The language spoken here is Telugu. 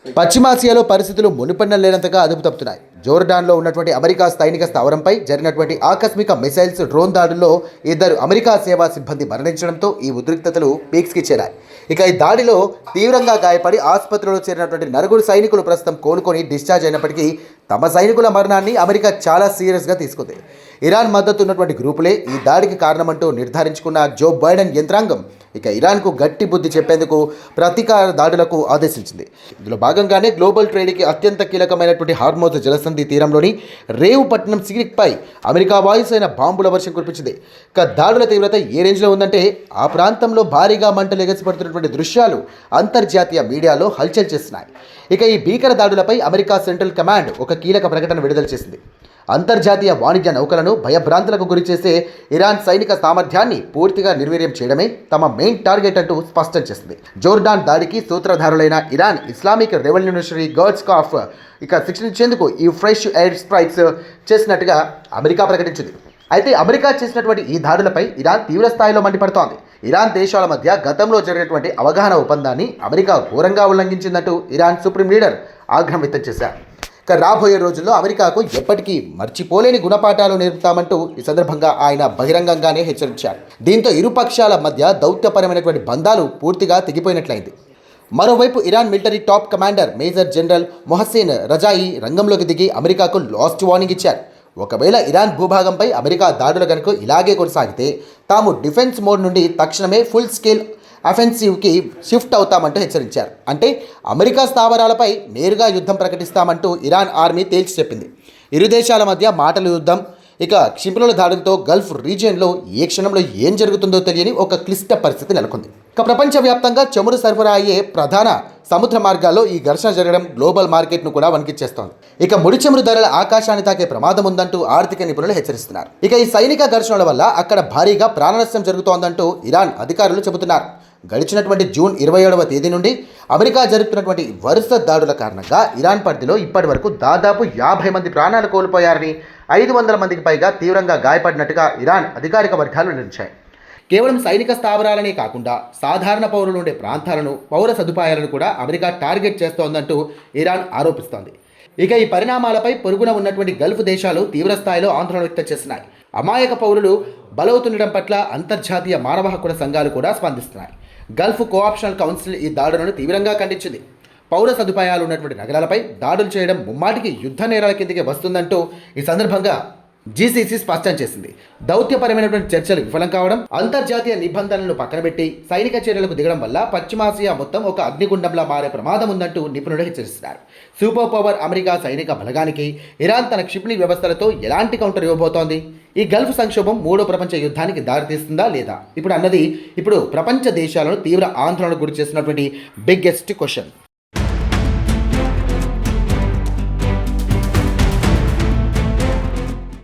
పశ్చిమాసియాలో పరిస్థితులు మునుపన్న లేనంతగా అదుపు తప్పుతున్నాయి. జోర్డాన్లో ఉన్నటువంటి అమెరికా సైనిక స్థావరంపై జరిగినటువంటి ఆకస్మిక మిసైల్స్ డ్రోన్ దాడుల్లో 2 అమెరికా సేవా సిబ్బంది మరణించడంతో ఈ ఉద్రిక్తతలు పీక్స్కి చేరాయి. ఇక ఈ దాడిలో తీవ్రంగా గాయపడి ఆసుపత్రిలో చేరినటువంటి 9 సైనికులు ప్రస్తుతం కోలుకొని డిశ్చార్జ్ అయినప్పటికీ తమ సైనికుల మరణాన్ని అమెరికా చాలా సీరియస్గా తీసుకుంది. ఇరాన్ మద్దతు ఉన్నటువంటి గ్రూపులే ఈ దాడికి కారణమంటూ నిర్ధారించుకున్న జో బైడెన్ యంత్రాంగం ఇక ఇరాన్కు గట్టి బుద్ధి చెప్పేందుకు ప్రతీకార దాడులకు ఆదేశించింది. ఇందులో భాగంగానే గ్లోబల్ ట్రేడ్కి అత్యంత కీలకమైనటువంటి హార్మోజ్ జలసంధి తీరంలోని రేవు పట్టణం సిరిక్పై అమెరికా వాయుసేన బాంబుల వర్షం కురిపించింది. ఇక దాడుల తీవ్రత ఏ రేంజ్లో ఉందంటే ఆ ప్రాంతంలో భారీగా మంటలు ఎగసిపడుతున్నటువంటి దృశ్యాలు అంతర్జాతీయ మీడియాలో హల్చల్ చేస్తున్నాయి. ఇక ఈ భీకర దాడులపై అమెరికా సెంట్రల్ కమాండ్ ఒక కీలక ప్రకటన విడుదల చేసింది. అంతర్జాతీయ వాణిజ్య నౌకలను భయభ్రాంతులకు గురిచేసే ఇరాన్ సైనిక సామర్థ్యాన్ని పూర్తిగా నిర్వీర్యం చేయడమే తమ మెయిన్ టార్గెట్ అంటూ స్పష్టం చేసింది. జోర్డాన్ దాడికి సూత్రధారులైన Iran Islamic revolutionary guards of ఇక శిక్షణ ఇచ్చేందుకు ఈ ఫ్రెష్ ఎయిర్ స్ట్రైక్స్ చేసినట్టుగా అమెరికా ప్రకటించింది. అయితే అమెరికా చేసినటువంటి ఈ దాడులపై ఇరాన్ తీవ్ర స్థాయిలో మండిపడుతోంది. ఇరాన్ దేశాల మధ్య గతంలో జరిగినటువంటి అవగాహన ఒప్పందాన్ని అమెరికా ఘోరంగా ఉల్లంఘించిందంటూ ఇరాన్ సుప్రీం లీడర్ ఆగ్రహం వ్యక్తం చేశారు. ఇక రాబోయే రోజుల్లో అమెరికాకు ఎప్పటికీ మర్చిపోలేని గుణపాఠాలు నేర్పుతామంటూ ఈ సందర్భంగా ఆయన బహిరంగంగానే హెచ్చరించారు. దీంతో ఇరు పక్షాల మధ్య దౌత్యపరమైనటువంటి బంధాలు పూర్తిగా తెగిపోయినట్లయింది. మరోవైపు Iran military top commander major general Mohsen Rezaei రంగంలోకి దిగి అమెరికాకు లాస్ట్ వార్నింగ్ ఇచ్చారు. ఒకవేళ ఇరాన్ భూభాగంపై అమెరికా దాడులు కనుక ఇలాగే కొనసాగితే తాము డిఫెన్స్ మోడ్ నుండి తక్షణమే ఫుల్ స్కేల్ అఫెన్సివ్కి షిఫ్ట్ అవుతామంటూ హెచ్చరించారు. అంటే అమెరికా స్థావరాలపై నేరుగా యుద్ధం ప్రకటిస్తామంటూ ఇరాన్ ఆర్మీ తేల్చి చెప్పింది. ఇరు దేశాల మధ్య మాటల యుద్ధం, ఇక క్షిపణుల దాడులతో గల్ఫ్ రీజియన్లో ఏ క్షణంలో ఏం జరుగుతుందో తెలియని ఒక క్లిష్ట పరిస్థితి నెలకొంది. ఇక ప్రపంచవ్యాప్తంగా చమురు సరఫరా అయ్యే ప్రధాన సముద్ర మార్గాల్లో ఈ ఘర్షణ జరగడం గ్లోబల్ మార్కెట్ను కూడా వణికిచ్చేస్తోంది. ఇక ముడి చమురు ధరల ఆకాశాన్ని తాకే ప్రమాదం ఉందంటూ ఆర్థిక నిపుణులు హెచ్చరిస్తున్నారు. ఇక ఈ సైనిక ఘర్షణల వల్ల అక్కడ భారీగా ప్రాణనష్టం జరుగుతోందంటూ ఇరాన్ అధికారులు చెబుతున్నారు. గడిచినటువంటి జూన్ 27వ తేదీ నుండి అమెరికా జరుపుతున్నటువంటి వరుస దాడుల కారణంగా ఇరాన్ పరిధిలో ఇప్పటి వరకు దాదాపు 50 మంది ప్రాణాలు కోల్పోయారని, 500 మందికి పైగా తీవ్రంగా గాయపడినట్టుగా ఇరాన్ అధికారిక వర్గాలు వెల్లడించాయి. కేవలం సైనిక స్థావరాలనే కాకుండా సాధారణ పౌరులు ఉండే ప్రాంతాలను, పౌర సదుపాయాలను కూడా అమెరికా టార్గెట్ చేస్తోందంటూ ఇరాన్ ఆరోపిస్తోంది. ఇక ఈ పరిణామాలపై పొరుగున ఉన్నటువంటి గల్ఫ్ దేశాలు తీవ్రస్థాయిలో ఆందోళన వ్యక్తం చేస్తున్నాయి. అమాయక పౌరులు బలవుతుండడం పట్ల అంతర్జాతీయ మానవ హక్కుల సంఘాలు కూడా స్పందిస్తున్నాయి. గల్ఫ్ కోఆప్షనల్ కౌన్సిల్ ఈ దాడులను తీవ్రంగా ఖండించింది. పౌర సదుపాయాలు ఉన్నటువంటి నగరాలపై దాడులు చేయడం ముమ్మాటికి యుద్ధ నేరాల కిందకి వస్తుందంటూ ఈ సందర్భంగా జీసీసీ స్పష్టం చేసింది. దౌత్యపరమైనటువంటి చర్చలు విఫలం కావడం, అంతర్జాతీయ నిబంధనలను పక్కనబెట్టి సైనిక చర్యలకు దిగడం వల్ల పశ్చిమాసియా మొత్తం ఒక అగ్నిగుండంలా మారే ప్రమాదం ఉందంటూ నిపుణులు హెచ్చరిస్తున్నారు. సూపర్ పవర్ అమెరికా సైనిక బలగానికి ఇరాన్ తన క్షిపణి వ్యవస్థలతో ఎలాంటి కౌంటర్ ఇవ్వబోతోంది? ఈ గల్ఫ్ సంక్షోభం 3వ ప్రపంచ యుద్ధానికి దారితీస్తుందా లేదా ఇప్పుడు ప్రపంచ దేశాలను తీవ్ర ఆందోళనకు గురి చేస్తున్నటువంటి బిగ్గెస్ట్ క్వశ్చన్.